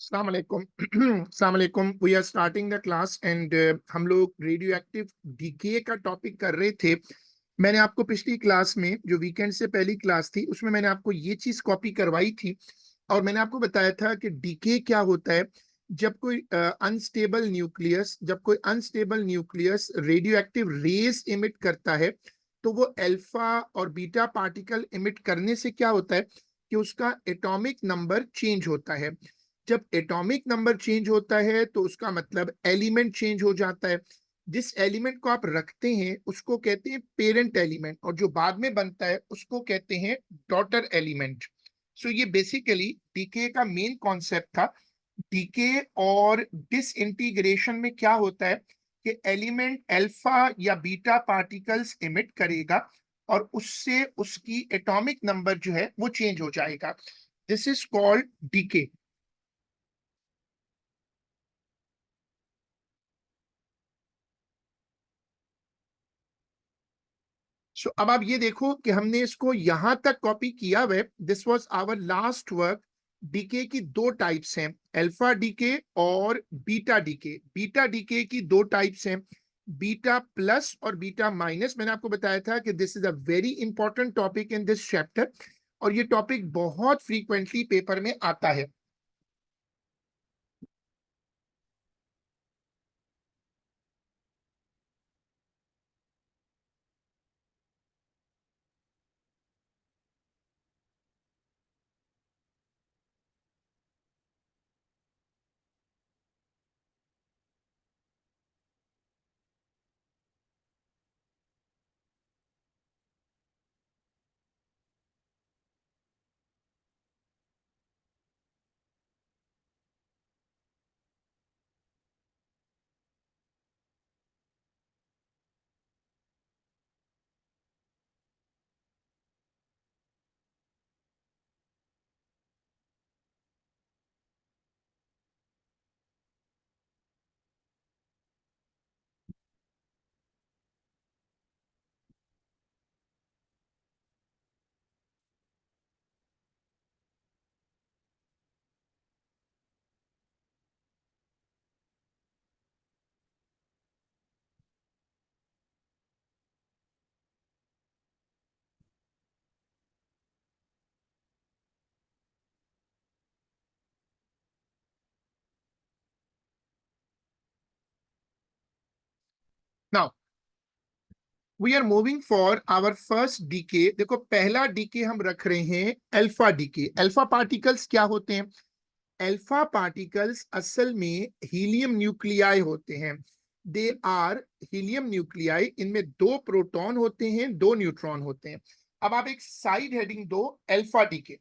अस्सलाम वालेकुम। अस्सलाम वालेकुम। We are starting the class and हम लोग रेडियो एक्टिव डीके का टॉपिक कर रहे थे। मैंने आपको पिछली क्लास में जो वीकेंड से पहली क्लास थी उसमें मैंने आपको ये चीज कॉपी करवाई थी और मैंने आपको बताया था कि डीके क्या होता है। जब कोई unstable nucleus radioactive rays emit करता है तो वो अल्फा और बीटा पार्टिकल इमिट करने से क्या होता है कि उसका एटॉमिक नंबर चेंज होता है। जब एटॉमिक नंबर चेंज होता है तो उसका मतलब एलिमेंट चेंज हो जाता है। जिस एलिमेंट को आप रखते हैं उसको कहते हैं पेरेंट एलिमेंट और जो बाद में बनता है उसको कहते हैं डॉटर एलिमेंट। सो ये बेसिकली डीके का मेन कॉन्सेप्ट था। डीके और डिसइंटीग्रेशन में क्या होता है कि एलिमेंट अल्फा या बीटा पार्टिकल्स इमिट करेगा और उससे उसकी एटॉमिक नंबर जो है वो चेंज हो जाएगा। This is called decay. अब आप ये देखो कि हमने इसको यहां तक कॉपी किया हुआ है। This was our last work. Decay की दो टाइप्स हैं, अल्फा डीके और बीटा डीके। बीटा डीके की दो टाइप्स हैं, बीटा प्लस और बीटा माइनस। मैंने आपको बताया था कि this is a very important topic in this chapter और ये टॉपिक बहुत फ्रीक्वेंटली पेपर में आता है। Now we are moving for our first decay. देखो पहला डीके हम रख रहे हैं अल्फा डीके। अल्फा पार्टिकल्स क्या होते हैं? अल्फा पार्टिकल्स असल में हीलियम न्यूक्लियाई होते हैं। They are helium nuclei. इनमें दो प्रोटॉन होते हैं, दो न्यूट्रॉन होते हैं। अब आप एक साइड हेडिंग दो, अल्फा डीके।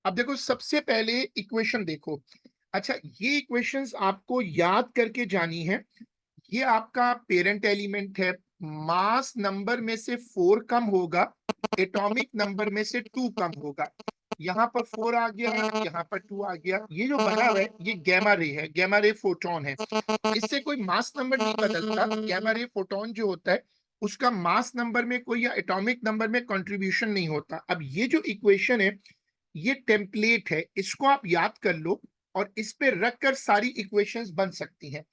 अब देखो सबसे पहले इक्वेशन देखो। अच्छा, ये इक्वेशंस आपको याद करके जानी है। ये आपका पेरेंट एलिमेंट है। मास नंबर में से 4 कम होगा, एटॉमिक नंबर में से 2 कम होगा। यहाँ पर 4 आ गया, यहाँ पर 2 आ गया। ये जो बना हुआ है ये गैमा रे है, गैमा रे फोटोन है। इससे कोई मास नंबर नहीं बदलता। गैमा रे फोटोन जो होता है उसका मास नंबर में कोई या एटॉमिक नंबर में कंट्रीब्यूशन नहीं होता। अब ये जो इक्वेशन है ये टेम्पलेट है, इसको आप याद कर लो और इस पे रख कर सारी इक्वेशंस बन सकती हैं।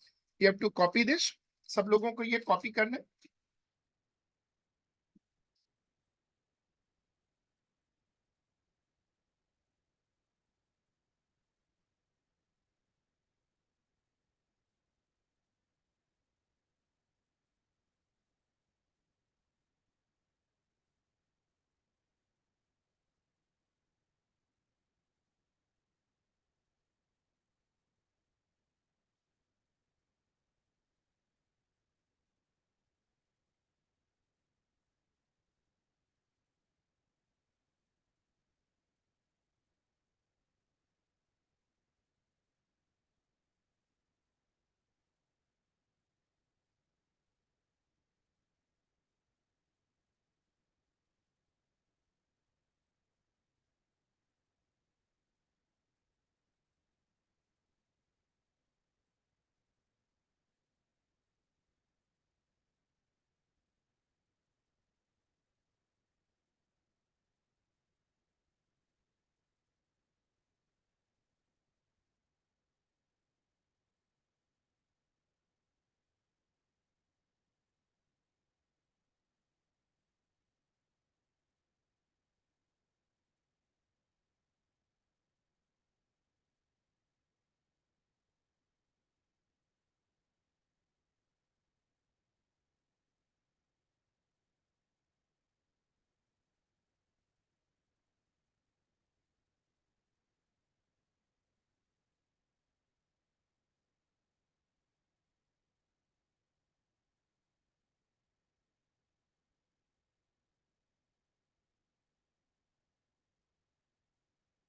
You have to copy this. सब लोगों को ये कॉपी करना है।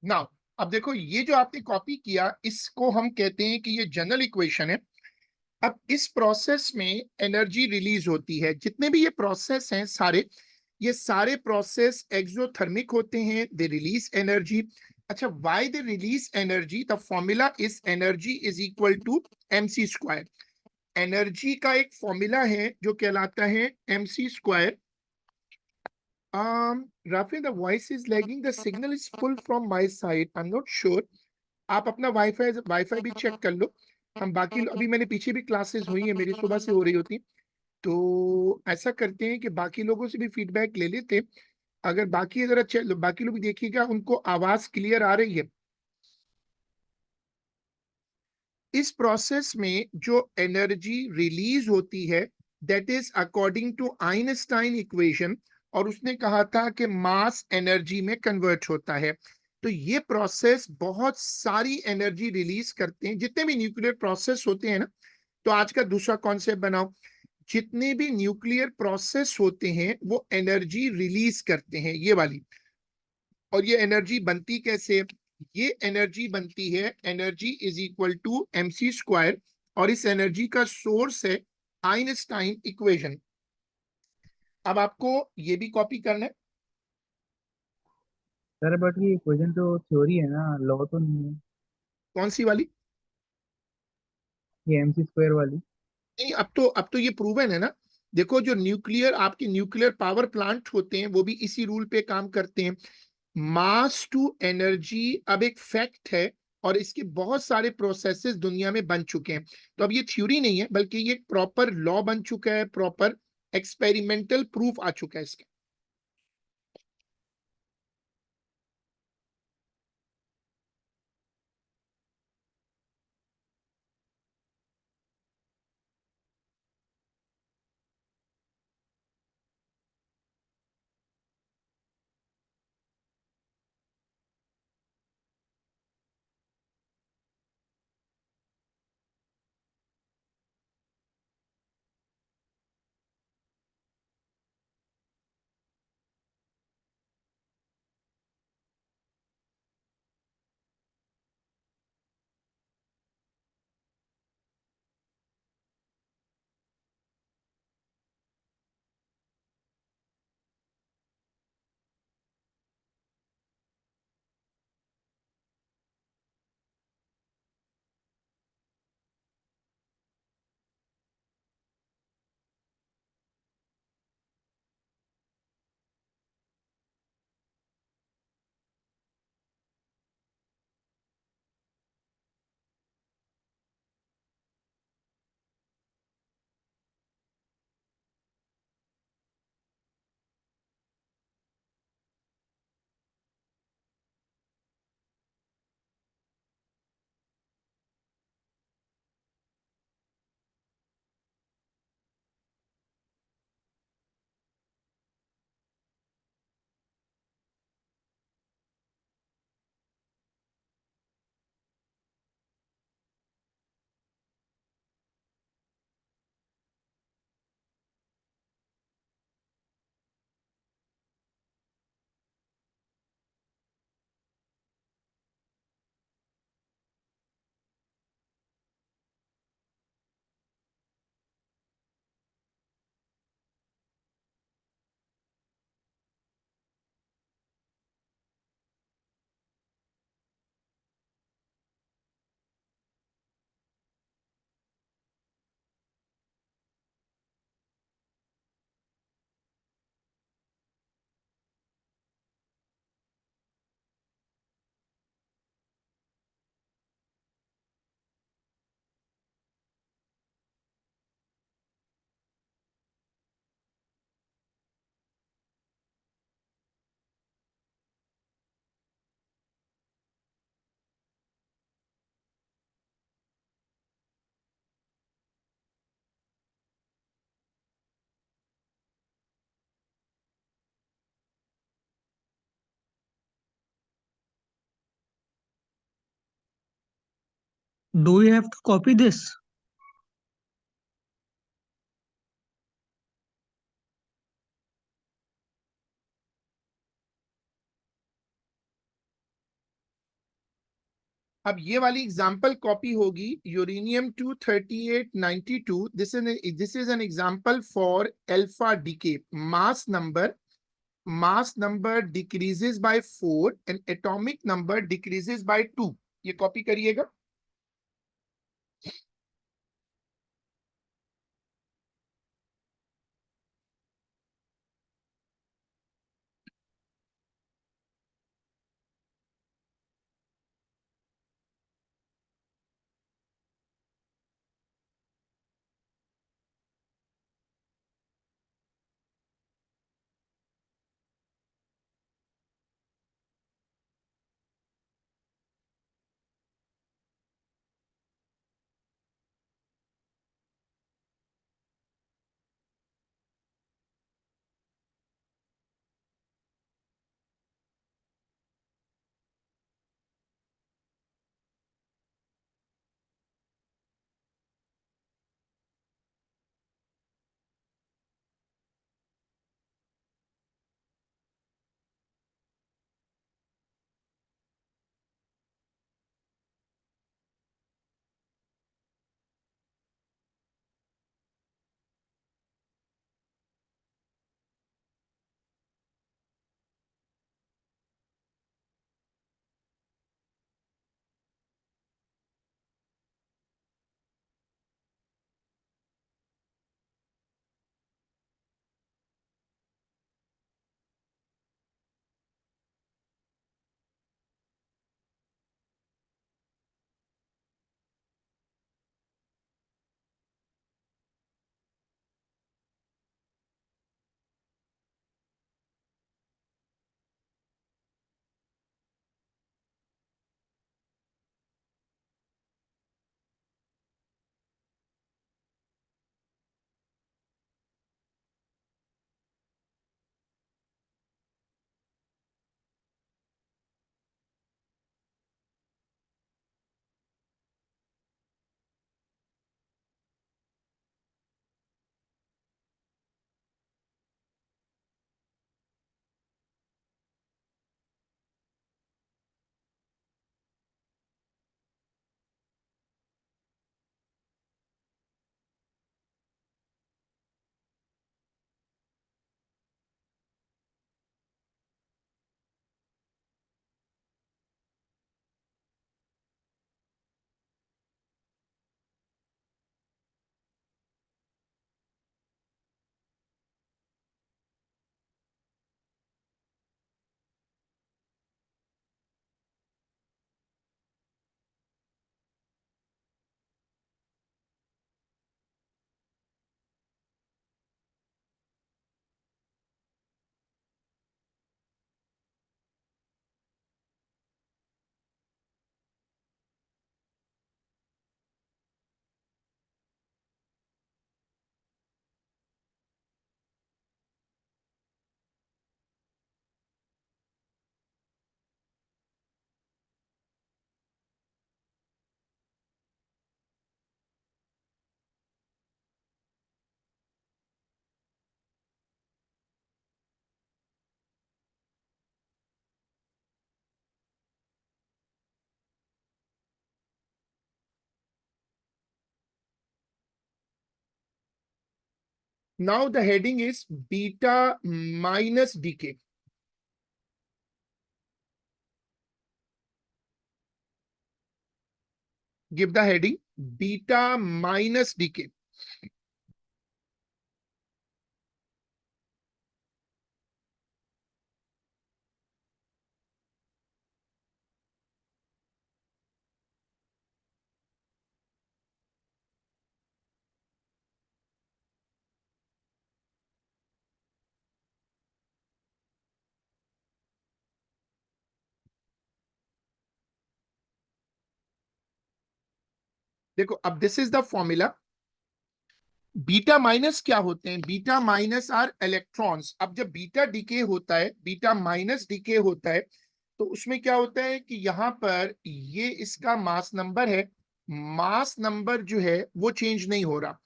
नाउ अब देखो, ये जो आपने कॉपी किया इसको हम कहते हैं कि ये जनरल इक्वेशन है। अब इस प्रोसेस में एनर्जी रिलीज होती है। जितने भी ये प्रोसेस हैं सारे, ये सारे प्रोसेस एक्सोथर्मिक होते हैं, दे रिलीज एनर्जी। अच्छा, why they release energy? The formula is energy is equal to mc square. Energy का एक फॉर्मूला है जो कहलाता है mc square. Rafi, the voice is lagging. The signal is full from my side. I'm not sure. आप अपना wifi wifi भी check कर लो। हम बाकी अभी मैंने पीछे भी क्लासेस हुई है मेरी, सुबह से हो रही होती। तो ऐसा करते हैं कि बाकी लोगों से भी फीडबैक ले लेते हैं। अगर बाकी जरा बाकी लोग भी देखिएगा, उनको आवाज क्लियर आ रही है। इस प्रोसेस में जो एनर्जी रिलीज होती है, that is according to Einstein equation. और उसने कहा था कि मास एनर्जी में कन्वर्ट होता है। तो ये प्रोसेस बहुत सारी एनर्जी रिलीज करते हैं, जितने भी न्यूक्लियर प्रोसेस होते हैं ना। तो आज का दूसरा कॉन्सेप्ट बनाओ। जितने भी न्यूक्लियर प्रोसेस होते हैं वो एनर्जी रिलीज करते हैं, ये वाली। और ये एनर्जी बनती कैसे? ये एनर्जी बनती है, energy is equal to mc square. और इस एनर्जी का सोर्स है आइंस्टाइन इक्वेशन। अब आपको ये भी कॉपी करना है। सर बट ये इक्वेशन तो थ्योरी है ना, लॉ तो नहीं है। कौन सी वाली? ये MC स्क्वायर वाली। नहीं, अब तो ये प्रूवन है ना। देखो, जो न्यूक्लियर आपके न्यूक्लियर पावर प्लांट होते हैं वो भी इसी रूल पे काम करते हैं। मास टू एनर्जी अब एक फैक्ट है। और इसके बहुत सारे प्रोसेसेस दुनिया में बन चुके हैं। तो अब ये थ्योरी नहीं है, बल्कि ये प्रॉपर लॉ बन चुका है, प्रॉपर एक्सपेरिमेंटल प्रूफ आ चुका है इसका। Do we have to copy this? अब ये वाली एग्जांपल कॉपी होगी uranium 23892। This is an example for alpha decay. Mass number decreases by 4 and atomic number decreases by 2। ये कॉपी करिएगा। Now the heading is beta minus decay. Give the heading beta minus decay. देखो अब this is the formula. Beta minus क्या होते हैं? Beta minus are electrons. अब जब beta decay होता है, बीटा माइनस डीके होता है, तो उसमें क्या होता है कि यहाँ पर ये इसका मास नंबर है। मास नंबर जो है वो चेंज नहीं हो रहा,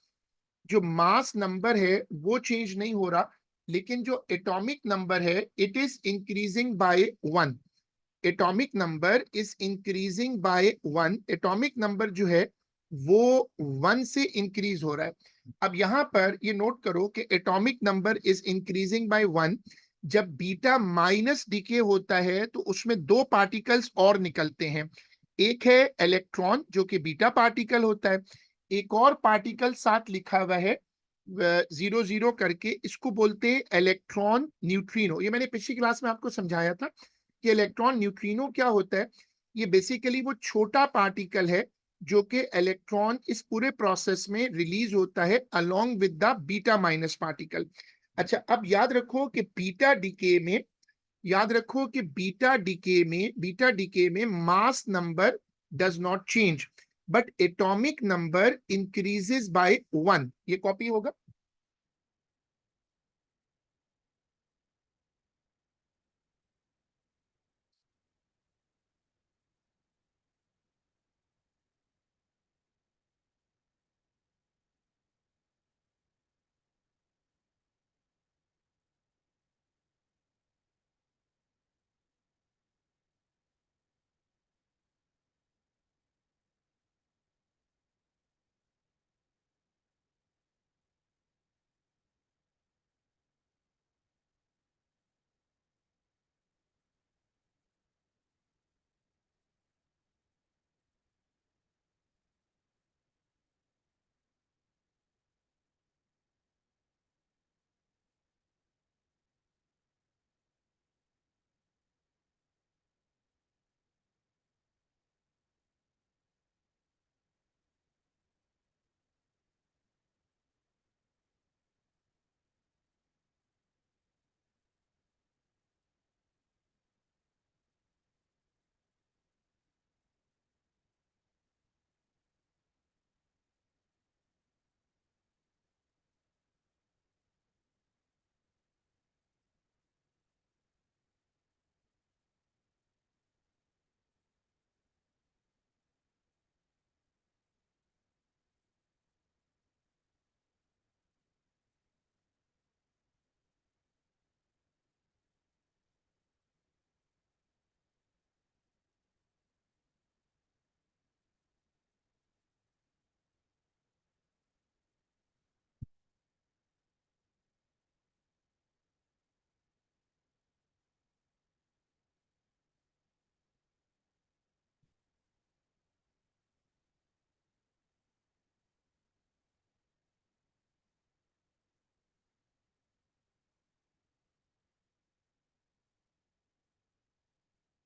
जो मास नंबर है वो चेंज नहीं हो रहा, लेकिन जो एटॉमिक नंबर है it is increasing by 1। Atomic number is increasing by 1, atomic number जो है वो 1 से इंक्रीज हो रहा है। अब यहां पर ये नोट करो कि atomic number is increasing by 1, जब बीटा माइनस डीके होता है तो उसमें दो पार्टिकल्स और निकलते हैं। एक है इलेक्ट्रॉन जो कि बीटा पार्टिकल होता है, एक और पार्टिकल साथ लिखा हुआ है 0 0 करके, इसको बोलते हैं इलेक्ट्रॉन न्यूट्रिनो। ये मैंने पिछली क्लास में आपको समझाया था कि इलेक्ट्रॉन न्यूट्रिनो क्या होता है। ये बेसिकली वो छोटा पार्टिकल है जो कि इलेक्ट्रॉन इस पूरे प्रोसेस में रिलीज होता है along with the beta minus particle. अच्छा, अब याद रखो कि बीटा डीके में, याद रखो कि बीटा डीके में मास number does not change but atomic number increases by 1। ये कॉपी होगा।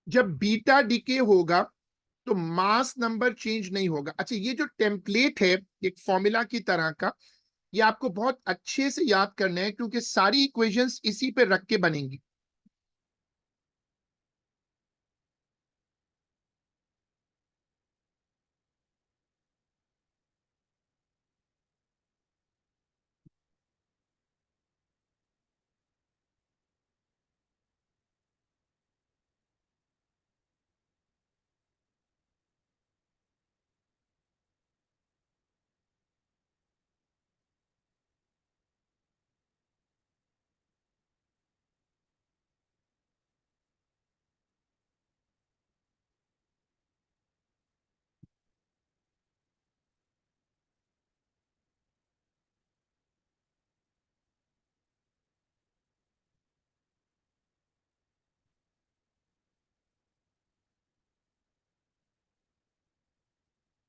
जब बीटा डीके होगा तो मास नंबर चेंज नहीं होगा। अच्छा, ये जो टेम्पलेट है एक फॉर्मूला की तरह का, ये आपको बहुत अच्छे से याद करना है क्योंकि सारी इक्वेशंस इसी पे रख के बनेंगी।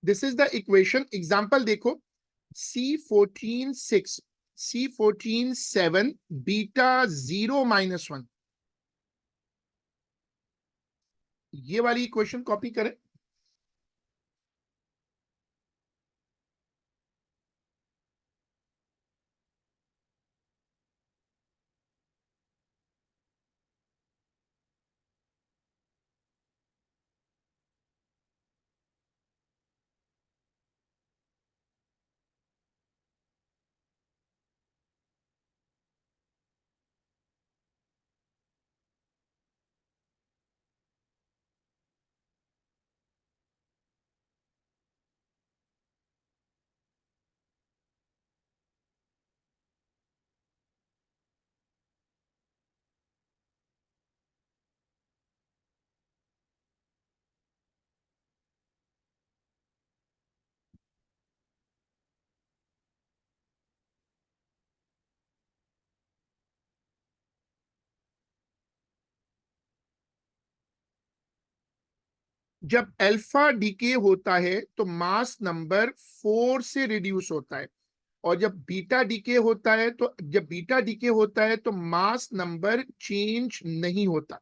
This is the equation. Example देखो, C14 6, C14 7, बीटा 0 - 1। ये वाली इक्वेशन कॉपी करें। जब अल्फा डीके होता है तो मास नंबर 4 से रिड्यूस होता है, और जब बीटा डीके होता है तो जब बीटा डीके होता है तो मास नंबर चेंज नहीं होता।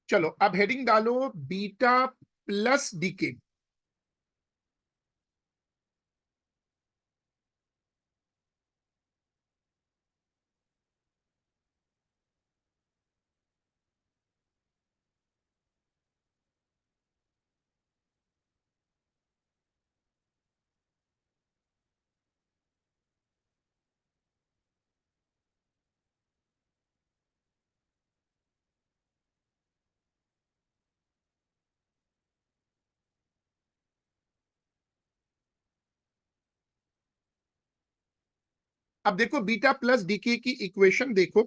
चलो अब हेडिंग डालो बीटा प्लस डीके। अब देखो बीटा प्लस डीके की इक्वेशन देखो,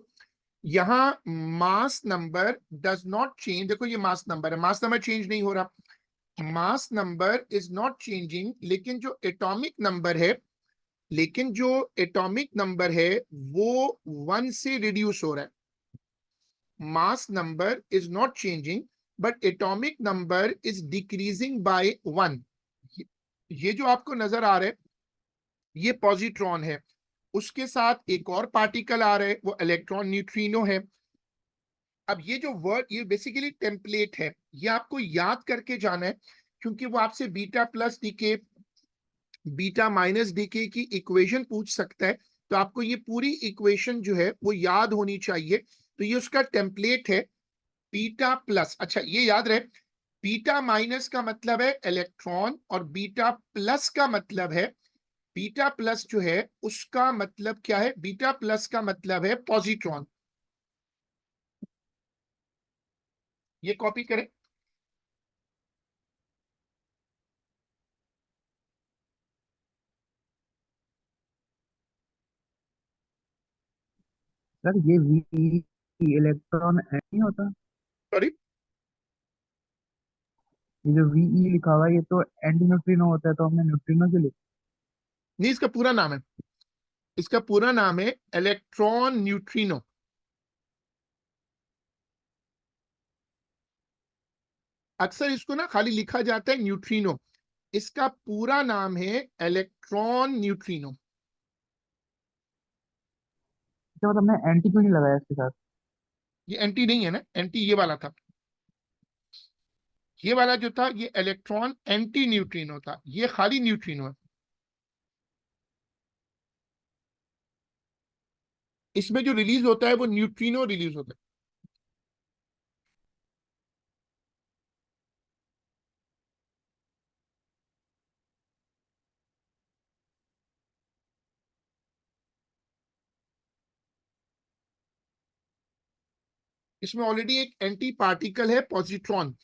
यहां mass number does not change. देखो ये मास नंबर है, मास नंबर चेंज नहीं हो रहा, मास नंबर इज नॉट चेंजिंग, लेकिन जो एटॉमिक नंबर है वो 1 से रिड्यूस हो रहा है। Mass number is not changing but atomic number is decreasing by 1। ये जो आपको नजर आ रहा है ये पॉजिट्रॉन है, उसके साथ एक और पार्टिकल आ रहा है वो इलेक्ट्रॉन न्यूट्रिनो है। अब ये जो वर्ड ये बेसिकली टेम्पलेट है, ये आपको याद करके जाना है, क्योंकि वो आपसे beta plus decay beta minus decay की इक्वेशन पूछ सकता है। तो आपको ये पूरी इक्वेशन जो है वो याद होनी चाहिए। तो ये उसका टेम्पलेट है बीटा प्लस। अच्छा ये याद रहे, बीटा माइनस का मतलब है इलेक्ट्रॉन और बीटा प्लस का मतलब है, बीटा प्लस जो है उसका मतलब क्या है, बीटा प्लस का मतलब है पॉजिट्रॉन। ये कॉपी करें। सर ये वी इलेक्ट्रॉन नहीं होता? सॉरी, ये जो वी लिखा हुआ है ये तो एंटी न्यूट्रिनो होता है, तो हमने न्यूट्रिनो क्यों लिखा? नहीं इसका पूरा नाम है, इसका पूरा नाम है इलेक्ट्रॉन न्यूट्रिनो। अक्सर इसको ना खाली लिखा जाता है न्यूट्रिनो, इसका पूरा नाम है इलेक्ट्रॉन न्यूट्रिनो। अच्छा, मतलब हमने एंटी क्यों नहीं लगाया इसके साथ? ये एंटी नहीं है ना, एंटी ये वाला था, ये वाला जो था ये इलेक्ट्रॉन एंटी न्यूट्रिनो था, ये खाली न्यूट्रिनो है। इसमें जो रिलीज होता है वो न्यूट्रिनो रिलीज होता है। इसमें ऑलरेडी एक एंटी पार्टिकल है पॉजिट्रॉन,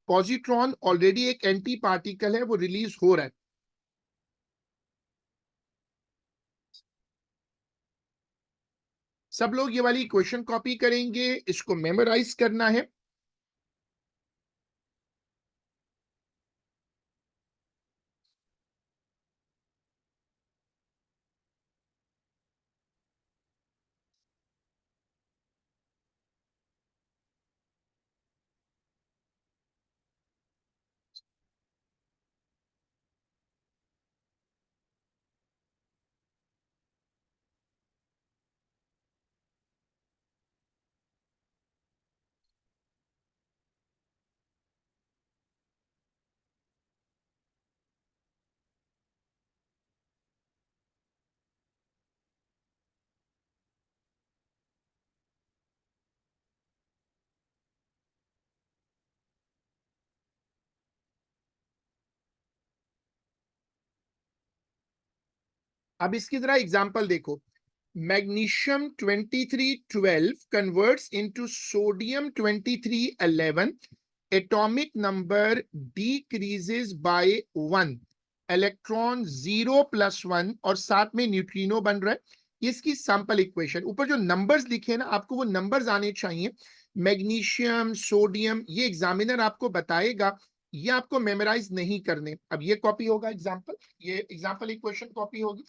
पॉजिट्रॉन ऑलरेडी एक एंटी पार्टिकल है, वो रिलीज हो रहा है। सब लोग ये वाली क्वेश्चन कॉपी करेंगे, इसको मेमोराइज करना है। अब इसकी जरा एग्जांपल देखो, magnesium 2312 converts into sodium 2311, atomic number decreases by 1, electron 0 + 1 और साथ में न्यूट्रिनो बन रहा है। इसकी सैंपल इक्वेशन, ऊपर जो नंबर्स लिखे हैं ना, आपको वो नंबर्स आने चाहिए। मैग्नीशियम, सोडियम, ये एग्जामिनर आपको बताएगा, ये आपको मेमोराइज नहीं करने। अब ये कॉपी होगा एग्जाम्पल, ये एग्जाम्पल इक्वेशन कॉपी होगी।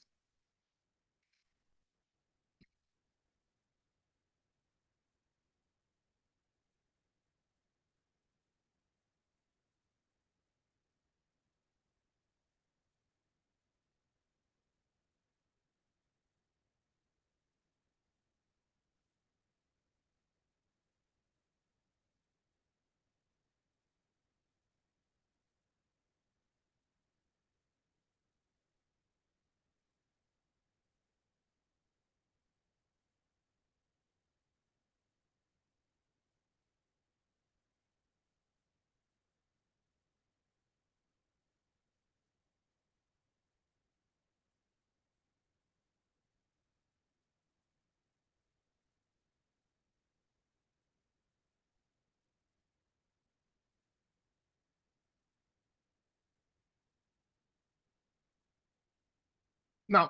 नाउ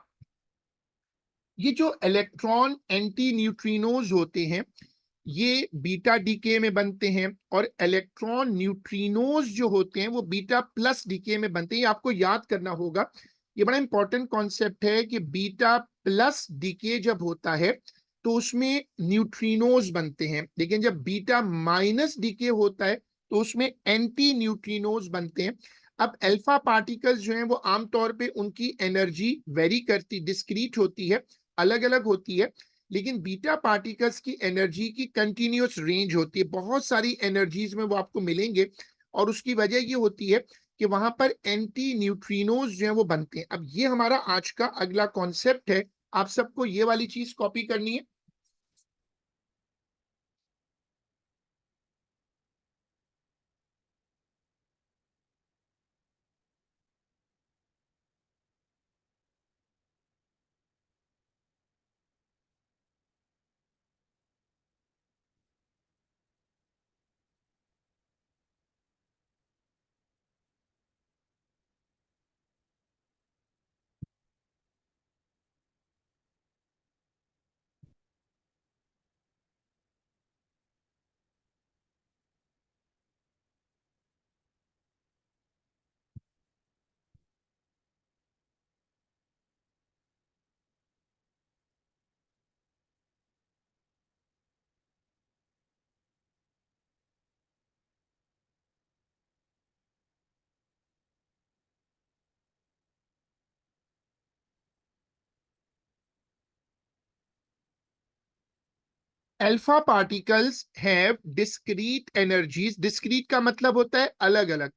ये जो इलेक्ट्रॉन एंटी न्यूट्रिनोज होते हैं, ये बीटा डीके में बनते हैं, और इलेक्ट्रॉन न्यूट्रिनोज जो होते हैं वो बीटा प्लस डीके में बनते हैं। ये आपको याद करना होगा, ये बड़ा इंपॉर्टेंट कॉन्सेप्ट है कि बीटा प्लस डीके जब होता है तो उसमें न्यूट्रिनोज बनते हैं, लेकिन जब बीटा माइनस डीके होता है तो उसमें एंटी न्यूट्रिनोज बनते हैं। अब अल्फा पार्टिकल्स जो हैं वो आमतौर पे उनकी एनर्जी वेरी करती, डिस्क्रीट होती है, अलग अलग होती है, लेकिन बीटा पार्टिकल्स की एनर्जी की कंटिन्यूअस रेंज होती है, बहुत सारी एनर्जीज में वो आपको मिलेंगे, और उसकी वजह ये होती है कि वहां पर एंटी न्यूट्रिनोज जो है वो बनते हैं। अब ये हमारा आज का अगला कॉन्सेप्ट है, आप सबको ये वाली चीज कॉपी करनी है। Alpha particles have discrete energies, discrete का मतलब होता है अलग अलग,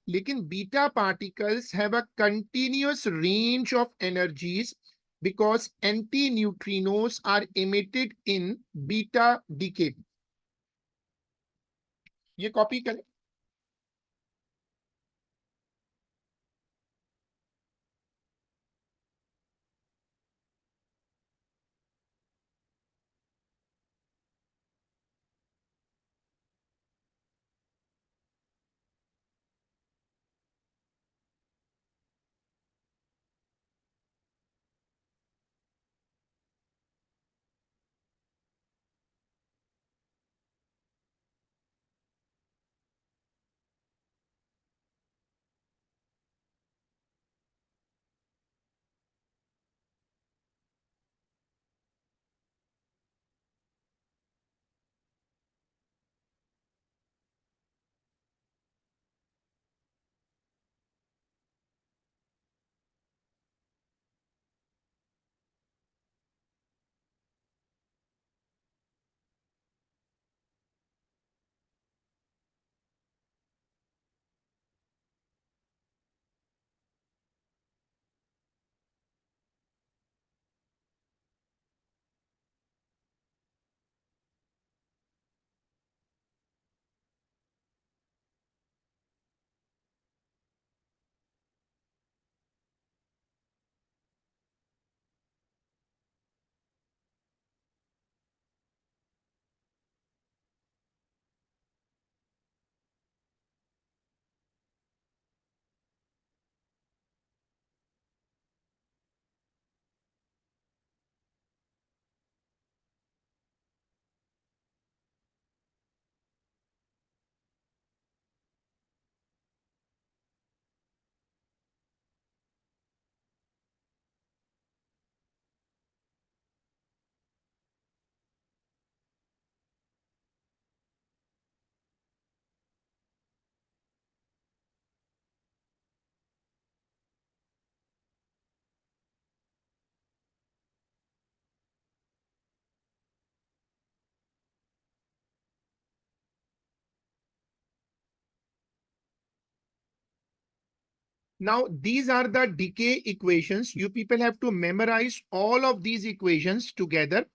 लेकिन beta particles have a continuous range of energies because antineutrinos are emitted in beta decay. ये कॉपी करें। Now, these are the decay equations. You people have to memorize all of these equations together.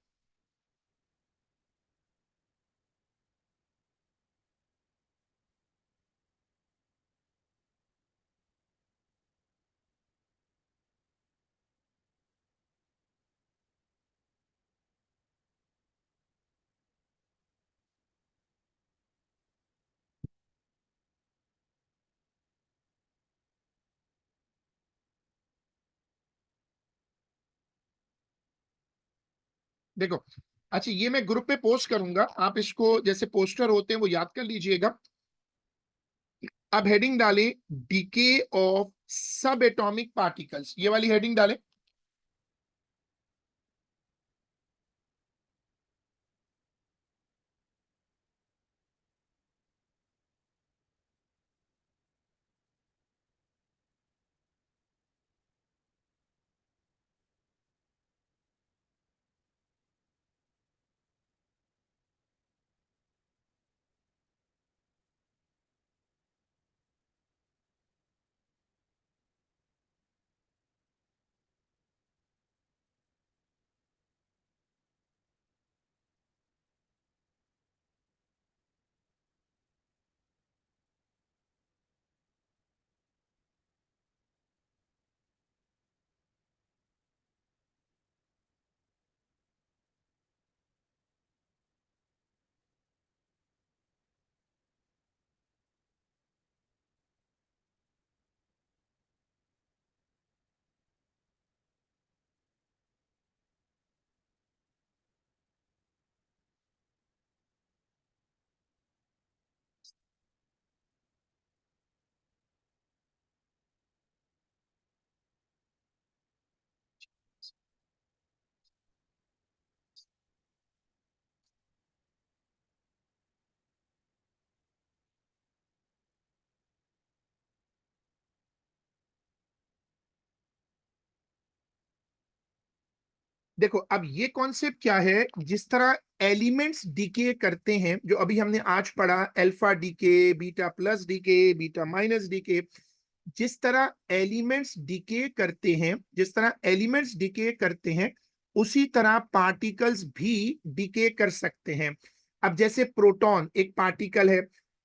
देखो, अच्छा, ये मैं group पे post करूंगा, आप इसको जैसे पोस्टर होते हैं वो याद कर लीजिएगा। अब हेडिंग डालें, डीके ऑफ सब एटॉमिक पार्टिकल्स, ये वाली हेडिंग डालें। देखो, अब ये कॉन्सेप्ट क्या है, जिस तरह एलिमेंट्स डीके करते हैं, जो अभी हमने आज पढ़ा, alpha decay, beta plus decay, beta minus decay, जिस तरह एलिमेंट्स डीके करते हैं, जिस तरह एलिमेंट्स डीके करते हैं, उसी तरह पार्टिकल्स भी डीके कर सकते हैं। अब जैसे प्रोटॉन एक पार्टिकल है,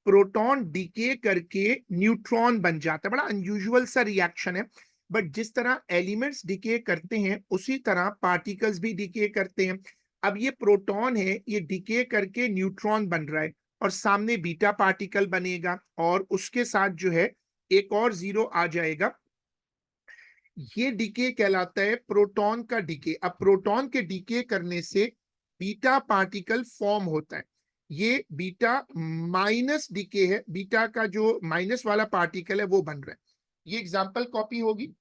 प्रोटॉन डीके करके न्यूट्रॉन बन जाता है, बड़ा अनयूजुअल सा रिएक्शन है। बट जिस तरह एलिमेंट्स डिके करते हैं, उसी तरह पार्टिकल्स भी डिके करते हैं। अब ये प्रोटॉन है, ये डिके करके न्यूट्रॉन बन रहा है, और सामने बीटा पार्टिकल बनेगा, और उसके साथ जो है एक और जीरो आ जाएगा। ये डिके कहलाता है प्रोटॉन का डिके। अब प्रोटॉन के डिके करने से बीटा पार्टिकल फॉर्म होता है। ये बीटा माइनस डिके है, बीटा का जो माइनस वाला पार्टिकल है वो बन रहा है। ये एग्जांपल कॉपी होगी।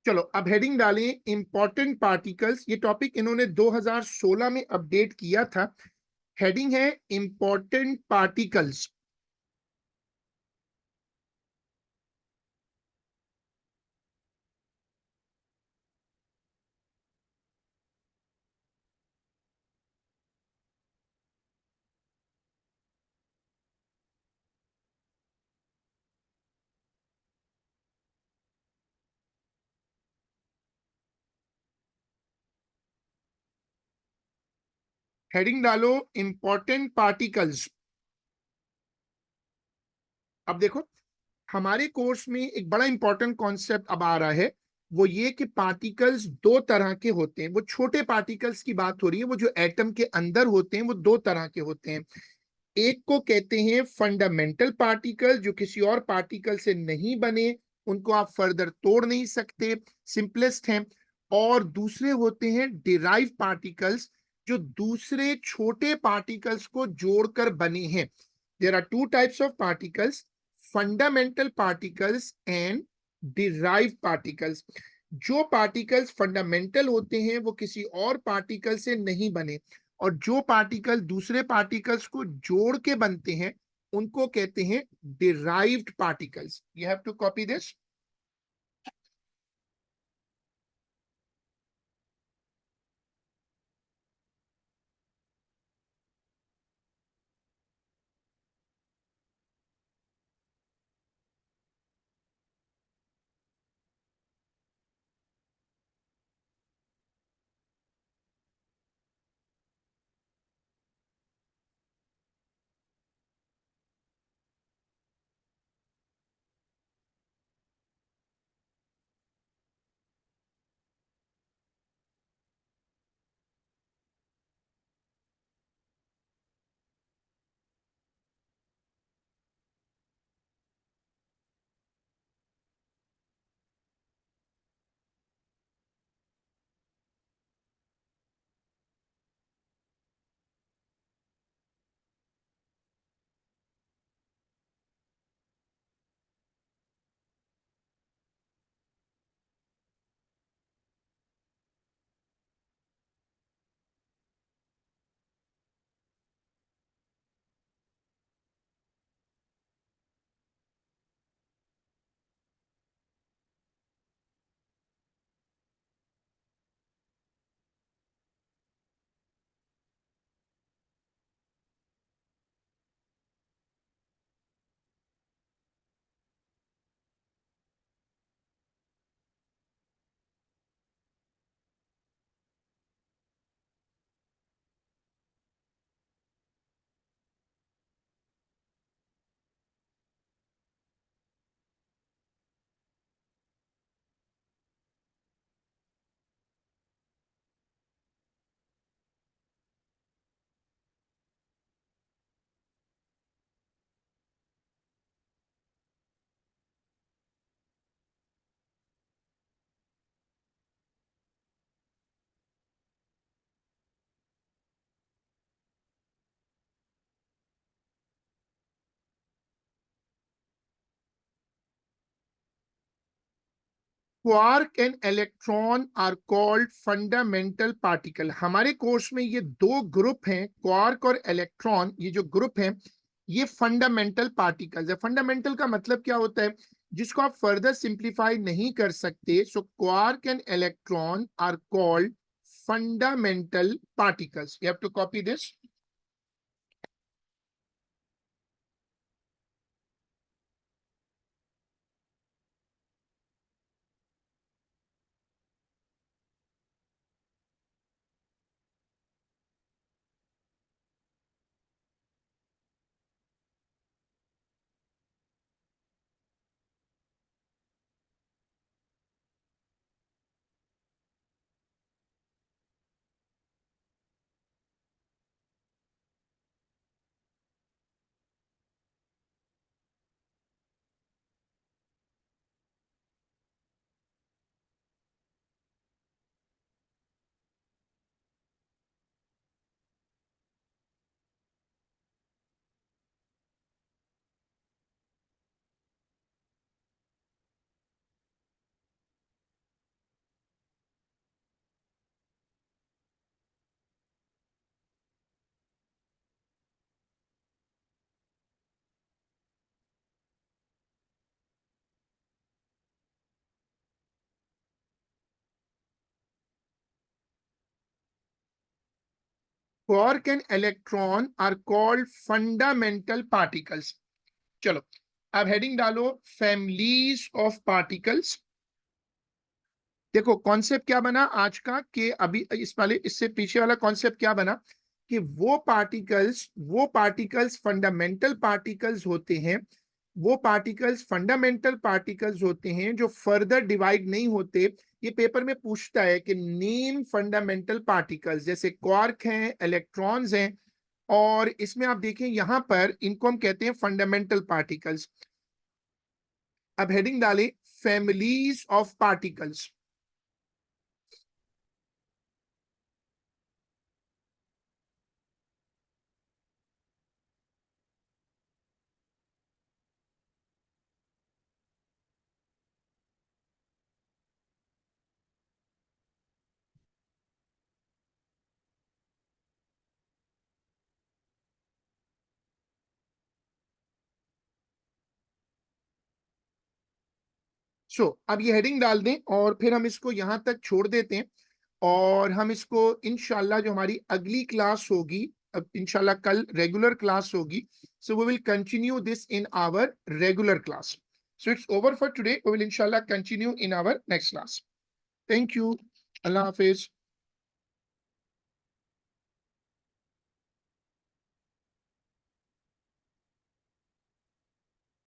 चलो अब हेडिंग डालें इंपॉर्टेंट पार्टिकल्स। ये टॉपिक इन्होंने 2016 में अपडेट किया था। हेडिंग है इंपॉर्टेंट पार्टिकल्स। हेडिंग डालो इंपॉर्टेंट पार्टिकल्स। अब देखो, हमारे कोर्स में एक बड़ा इंपॉर्टेंट कॉन्सेप्ट अब आ रहा है। वो ये कि पार्टिकल्स दो तरह के होते हैं। वो छोटे पार्टिकल्स की बात हो रही है, वो जो एटम के अंदर होते हैं वो दो तरह के होते हैं। एक को कहते हैं फंडामेंटल पार्टिकल, जो किसी और पार्टिकल से नहीं बने, उनको आप फर्दर तोड़ नहीं सकते, सिंपलेस्ट हैं। और दूसरे होते हैं डिराइव पार्टिकल्स, जो दूसरे छोटे पार्टिकल्स को जोड़कर बने हैं। There are two types of particles, fundamental particles and derive particles. जो पार्टिकल्स फंडामेंटल होते हैं वो किसी और पार्टिकल से नहीं बने, और जो पार्टिकल दूसरे पार्टिकल्स को जोड़ के बनते हैं उनको कहते हैं derived particles. You have to copy this. Quark and electron are called fundamental particle. हमारे कोर्स में ये दो ग्रुप हैं, क्वार्क और इलेक्ट्रॉन। ये जो ग्रुप हैं ये फंडामेंटल पार्टिकल्स है। फंडामेंटल का मतलब क्या होता है, जिसको आप फर्दर सिंप्लीफाई नहीं कर सकते। So quark and electron are called fundamental particles. You have to copy this. quark and electron are called fundamental particles. चलो अब हेडिंग डालो फैमिलीज ऑफ पार्टिकल्स। देखो कॉन्सेप्ट क्या बना आज का कि अभी इससे पीछे वाला कॉन्सेप्ट क्या बना कि वो पार्टिकल्स फंडामेंटल पार्टिकल्स होते हैं, वो पार्टिकल्स फंडामेंटल पार्टिकल्स होते हैं जो फर्दर डिवाइड नहीं होते। ये पेपर में पूछता है कि नेम फंडामेंटल पार्टिकल्स, जैसे क्वार्क हैं, इलेक्ट्रॉन्स हैं, और इसमें आप देखें यहां पर इनको हम कहते हैं फंडामेंटल पार्टिकल्स। अब हेडिंग डालें फैमिलीज ऑफ पार्टिकल्स। अब ये हेडिंग डाल दें और फिर हम इसको यहां तक छोड़ देते हैं, और हम इसको इंशाल्लाह जो हमारी अगली क्लास होगी, अब इंशाल्लाह कल रेगुलर क्लास होगी, so we will continue this in our regular class. So it's over for today, we will इंशाल्लाह continue in our next class. Thank you, अल्लाह हाफिज।